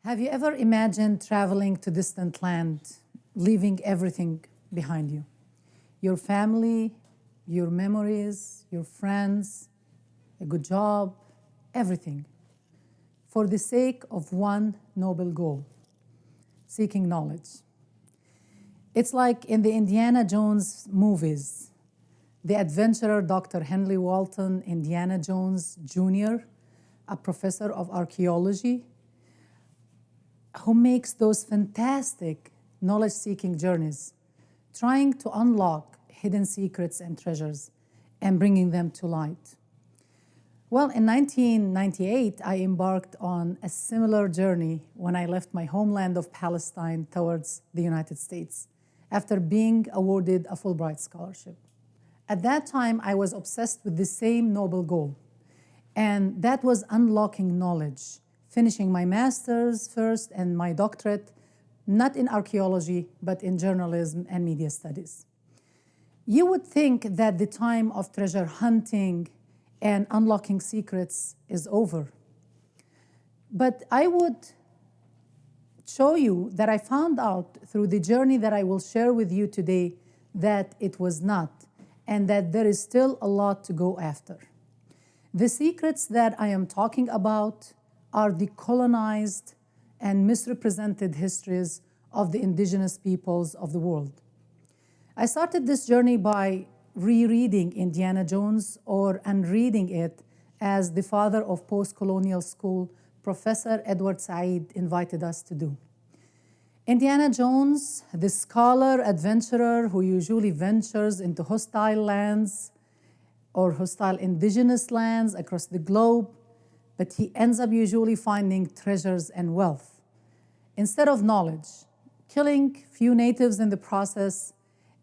Have you ever imagined traveling to distant land, leaving everything behind you? Your family, your memories, your friends, a good job, everything, for the sake of one noble goal, seeking knowledge. It's like in the Indiana Jones movies, the adventurer Dr. Henry Walton Indiana Jones Jr., a professor of archaeology, who makes those fantastic knowledge-seeking journeys, trying to unlock hidden secrets and treasures and bringing them to light. Well, in 1998, I embarked on a similar journey when I left my homeland of Palestine towards the United States after being awarded a Fulbright scholarship. At that time, I was obsessed with the same noble goal, and that was unlocking knowledge, finishing my master's first and my doctorate, not in archaeology, but in journalism and media studies. You would think that the time of treasure hunting and unlocking secrets is over. But I would show you that I found out through the journey that I will share with you today that it was not, and that there is still a lot to go after. The secrets that I am talking about are the colonized and misrepresented histories of the indigenous peoples of the world. I started this journey by rereading Indiana Jones, or unreading it, as the father of post-colonial school, Professor Edward Said, invited us to do. Indiana Jones, the scholar adventurer who usually ventures into hostile lands or hostile indigenous lands across the globe, but he ends up usually finding treasures and wealth instead of knowledge, killing few natives in the process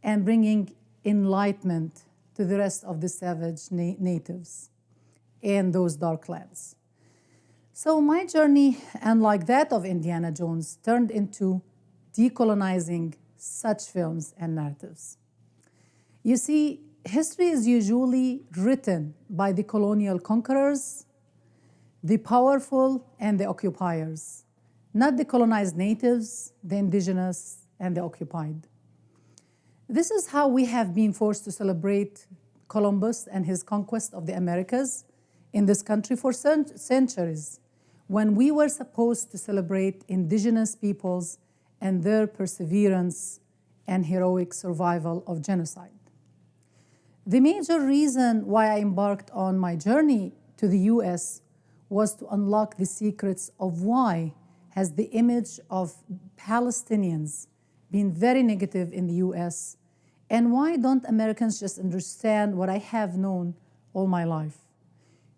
and bringing enlightenment to the rest of the savage natives in those dark lands. So my journey, unlike that of Indiana Jones, turned into decolonizing such films and narratives. You see, history is usually written by the colonial conquerors, the powerful, and the occupiers, not the colonized natives, the indigenous, and the occupied. This is how we have been forced to celebrate Columbus and his conquest of the Americas in this country for centuries, when we were supposed to celebrate indigenous peoples and their perseverance and heroic survival of genocide. The major reason why I embarked on my journey to the US was to unlock the secrets of why has the image of Palestinians been very negative in the US, and why don't Americans just understand what I have known all my life?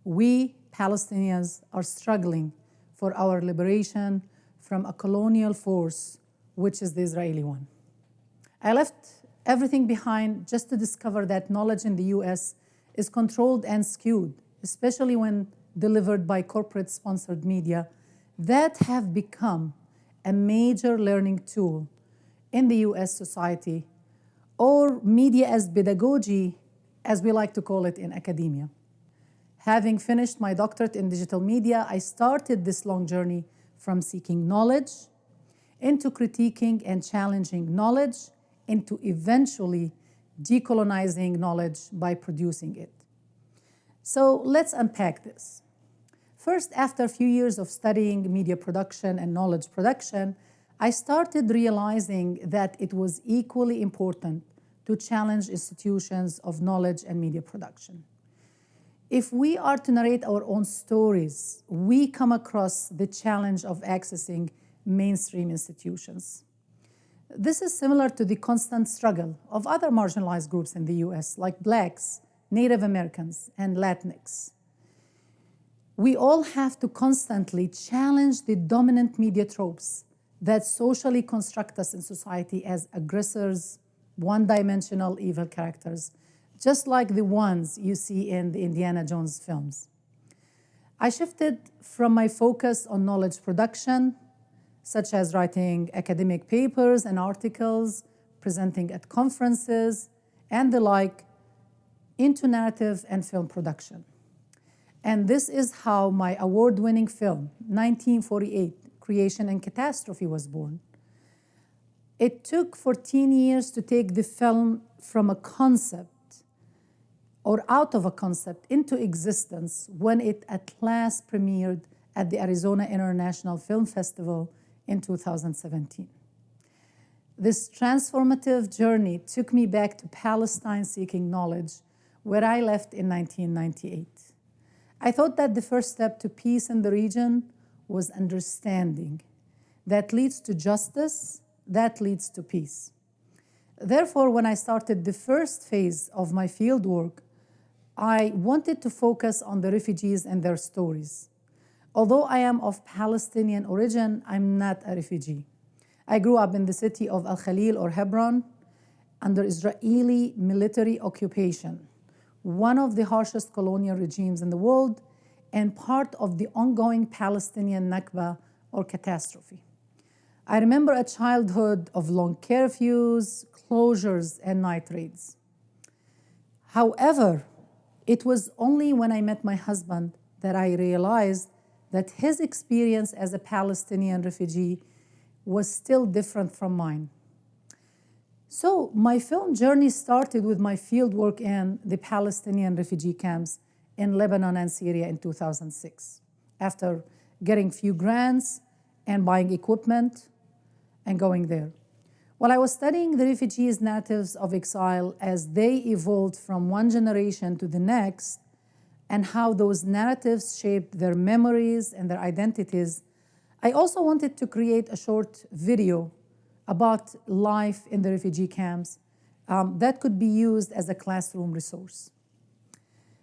We Palestinians are struggling for our liberation from a colonial force, which is the Israeli one. I left everything behind just to discover that knowledge in the US is controlled and skewed, especially when delivered by corporate-sponsored media that have become a major learning tool in the US society, or media as pedagogy, as we like to call it in academia. Having finished my doctorate in digital media, I started this long journey from seeking knowledge into critiquing and challenging knowledge, into eventually decolonizing knowledge by producing it. So let's unpack this. First, after a few years of studying media production and knowledge production, I started realizing that it was equally important to challenge institutions of knowledge and media production. If we are to narrate our own stories, we come across the challenge of accessing mainstream institutions. This is similar to the constant struggle of other marginalized groups in the US, like Blacks, Native Americans, and Latinx. We all have to constantly challenge the dominant media tropes that socially construct us in society as aggressors, one-dimensional evil characters, just like the ones you see in the Indiana Jones films. I shifted from my focus on knowledge production, such as writing academic papers and articles, presenting at conferences, and the like, into narrative and film production. And this is how my award-winning film, 1948, Creation and Catastrophe, was born. It took 14 years to take the film from a concept or out of a concept into existence when it at last premiered at the Arizona International Film Festival in 2017. This transformative journey took me back to Palestine seeking knowledge, where I left in 1998. I thought that the first step to peace in the region was understanding. That leads to justice, that leads to peace. Therefore, when I started the first phase of my fieldwork, I wanted to focus on the refugees and their stories. Although I am of Palestinian origin, I'm not a refugee. I grew up in the city of Al-Khalil or Hebron under Israeli military occupation, one of the harshest colonial regimes in the world, and part of the ongoing Palestinian Nakba or catastrophe. I remember a childhood of long curfews, closures, and night raids. However, it was only when I met my husband that I realized that his experience as a Palestinian refugee was still different from mine. So my film journey started with my fieldwork in the Palestinian refugee camps in Lebanon and Syria in 2006, after getting few grants and buying equipment and going there. While I was studying the refugees' narratives of exile as they evolved from one generation to the next, and how those narratives shaped their memories and their identities, I also wanted to create a short video about life in the refugee camps that could be used as a classroom resource.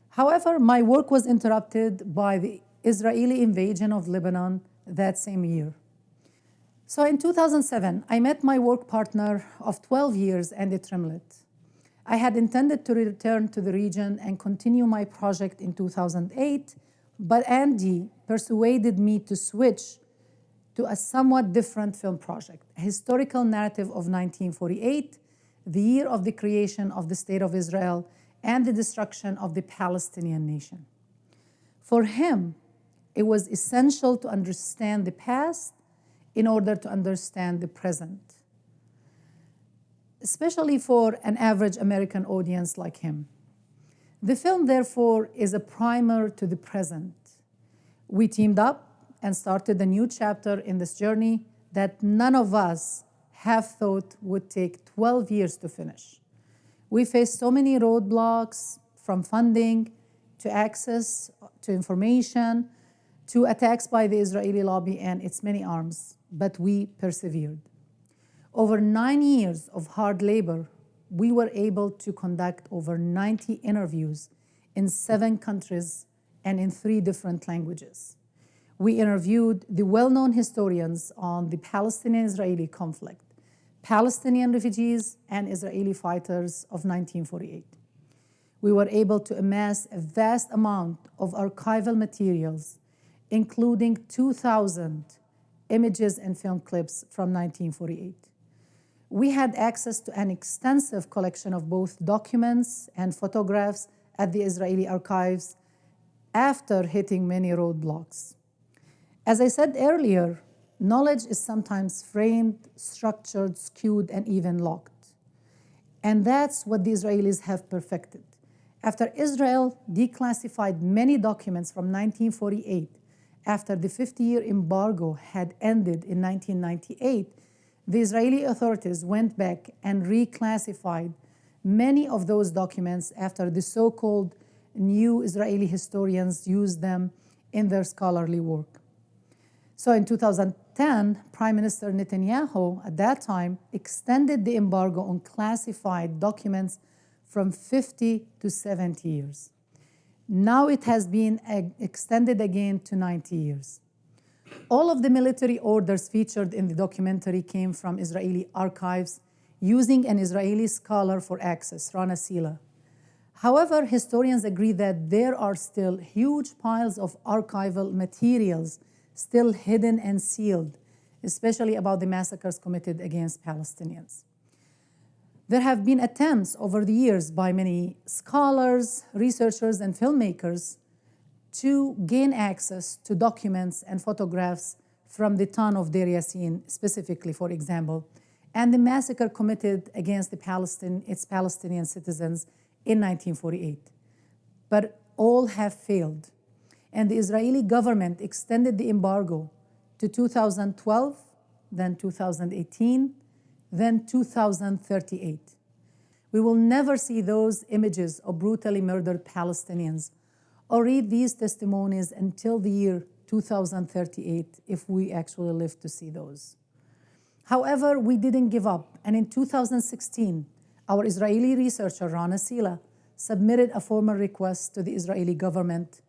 However, my work was interrupted by the Israeli invasion of Lebanon that same year. So in 2007, I met my work partner of 12 years, Andy Trimlett. I had intended to return to the region and continue my project in 2008, but Andy persuaded me to switch to a somewhat different film project, a historical narrative of 1948, the year of the creation of the State of Israel and the destruction of the Palestinian nation. For him, it was essential to understand the past in order to understand the present, especially for an average American audience like him. The film, therefore, is a primer to the present. We teamed up and started a new chapter in this journey that none of us have thought would take 12 years to finish. We faced so many roadblocks, from funding to access to information to attacks by the Israeli lobby and its many arms, but we persevered. Over 9 years of hard labor, we were able to conduct over 90 interviews in 7 countries and in 3 different languages. We interviewed the well-known historians on the Palestinian-Israeli conflict, Palestinian refugees, and Israeli fighters of 1948. We were able to amass a vast amount of archival materials, including 2,000 images and film clips from 1948. We had access to an extensive collection of both documents and photographs at the Israeli archives after hitting many roadblocks. As I said earlier, knowledge is sometimes framed, structured, skewed, and even locked. And that's what the Israelis have perfected. After Israel declassified many documents from 1948, after the 50-year embargo had ended in 1998, the Israeli authorities went back and reclassified many of those documents after the so-called new Israeli historians used them in their scholarly work. So in 2010, Prime Minister Netanyahu, at that time, extended the embargo on classified documents from 50 to 70 years. Now it has been extended again to 90 years. All of the military orders featured in the documentary came from Israeli archives using an Israeli scholar for access, Rana Sila. However, historians agree that there are still huge piles of archival materials still hidden and sealed, especially about the massacres committed against Palestinians. There have been attempts over the years by many scholars, researchers, and filmmakers to gain access to documents and photographs from the town of Deir Yassin, specifically, for example, and the massacre committed against its Palestinian citizens in 1948. But all have failed, and the Israeli government extended the embargo to 2012, then 2018, then 2038. We will never see those images of brutally murdered Palestinians or read these testimonies until the year 2038, if we actually live to see those. However, we didn't give up, and in 2016, our Israeli researcher, Rana Sila, submitted a formal request to the Israeli government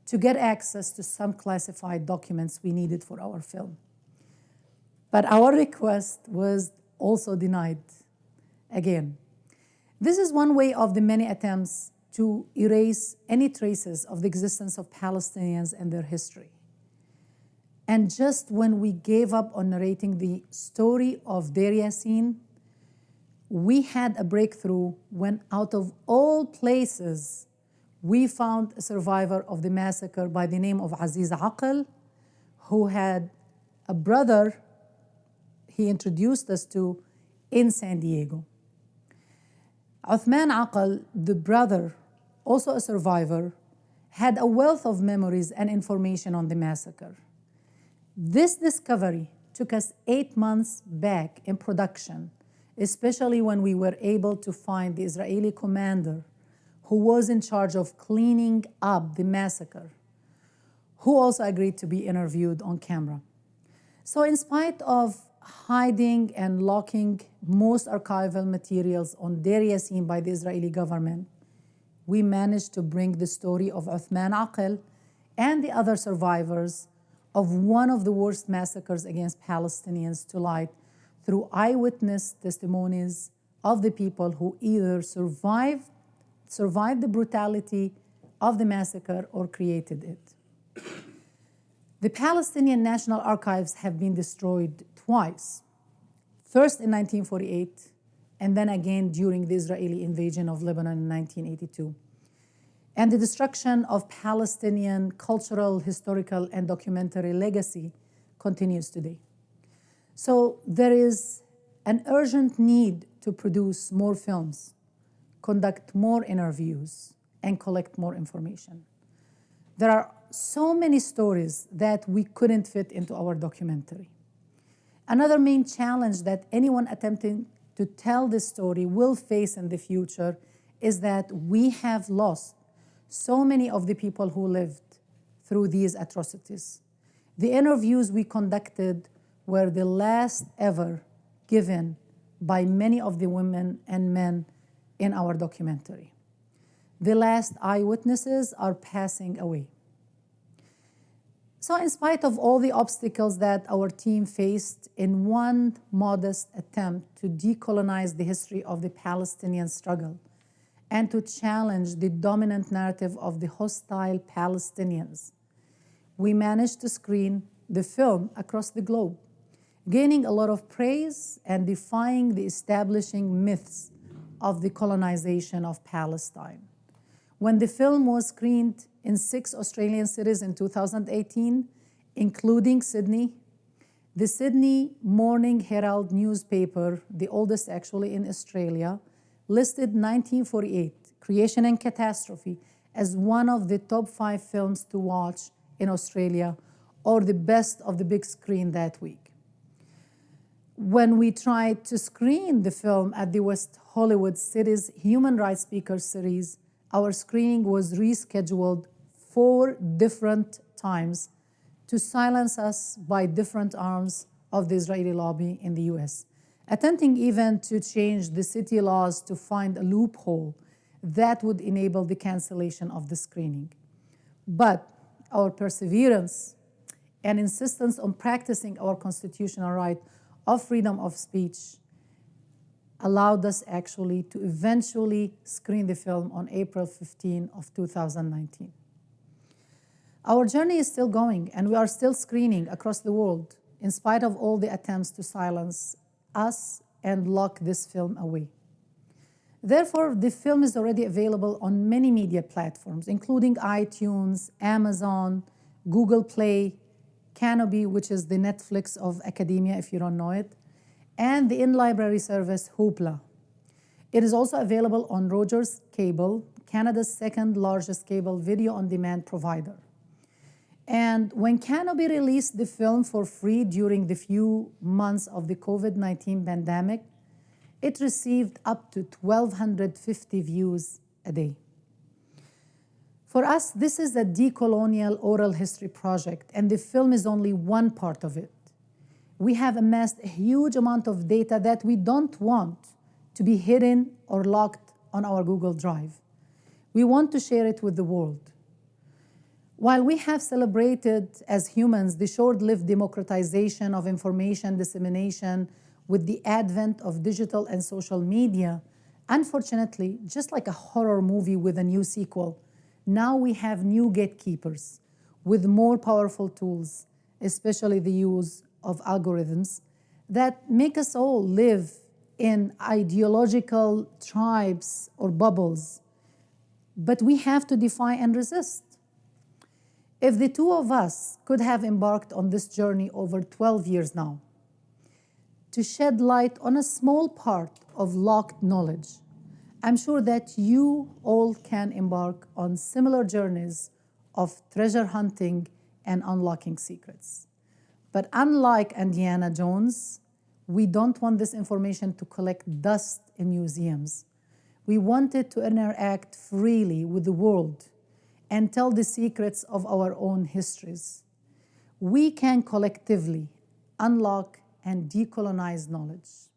to get access to some classified documents we needed for our film. But our request was also denied again. This is one way of the many attempts to erase any traces of the existence of Palestinians and their history. And just when we gave up on narrating the story of Deir Yassin, we had a breakthrough when, out of all places, we found a survivor of the massacre by the name of Aziz Aql, who had a brother he introduced us to in San Diego. Uthman Aql, the brother, also a survivor, had a wealth of memories and information on the massacre. This discovery took us 8 months back in production, especially when we were able to find the Israeli commander who was in charge of cleaning up the massacre, who also agreed to be interviewed on camera. So in spite of hiding and locking most archival materials on Deir Yassin by the Israeli government, we managed to bring the story of Uthman Aql and the other survivors of one of the worst massacres against Palestinians to light through eyewitness testimonies of the people who either survived the brutality of the massacre or created it. The Palestinian National Archives have been destroyed twice, first in 1948 and then again during the Israeli invasion of Lebanon in 1982. And the destruction of Palestinian cultural, historical, and documentary legacy continues today. So there is an urgent need to produce more films, conduct more interviews, and collect more information. There are so many stories that we couldn't fit into our documentary. Another main challenge that anyone attempting to tell this story will face in the future is that we have lost so many of the people who lived through these atrocities. The interviews we conducted were the last ever given by many of the women and men in our documentary. The last eyewitnesses are passing away. So in spite of all the obstacles that our team faced in one modest attempt to decolonize the history of the Palestinian struggle and to challenge the dominant narrative of the hostile Palestinians, we managed to screen the film across the globe, gaining a lot of praise and defying the establishing myths of the colonization of Palestine. When the film was screened in 6 Australian cities in 2018, including Sydney, the Sydney Morning Herald newspaper, the oldest actually in Australia, listed 1948, Creation and Catastrophe, as one of the top 5 films to watch in Australia, or the best of the big screen that week. When we tried to screen the film at the West Hollywood City's Human Rights Speakers Series, our screening was rescheduled 4 different times to silence us by different arms of the Israeli lobby in the US, attempting even to change the city laws to find a loophole that would enable the cancellation of the screening. But our perseverance and insistence on practicing our constitutional right of freedom of speech allowed us actually to eventually screen the film on April 15 of 2019. Our journey is still going, and we are still screening across the world in spite of all the attempts to silence us and lock this film away. Therefore, the film is already available on many media platforms, including iTunes, Amazon, Google Play, Canopy, which is the Netflix of academia if you don't know it, and the in-library service Hoopla. It is also available on Rogers Cable, Canada's second largest cable video on-demand provider. And when Canopy released the film for free during the few months of the COVID-19 pandemic, it received up to 1,250 views a day. For us, this is a decolonial oral history project, and the film is only one part of it. We have amassed a huge amount of data that we don't want to be hidden or locked on our Google Drive. We want to share it with the world. While we have celebrated as humans the short-lived democratization of information dissemination with the advent of digital and social media, unfortunately, just like a horror movie with a new sequel, now we have new gatekeepers with more powerful tools, especially the use of algorithms, that make us all live in ideological tribes or bubbles. But we have to defy and resist. If the two of us could have embarked on this journey over 12 years now, to shed light on a small part of locked knowledge, I'm sure that you all can embark on similar journeys of treasure hunting and unlocking secrets. But unlike Indiana Jones, we don't want this information to collect dust in museums. We want it to interact freely with the world and tell the secrets of our own histories. We can collectively unlock and decolonize knowledge.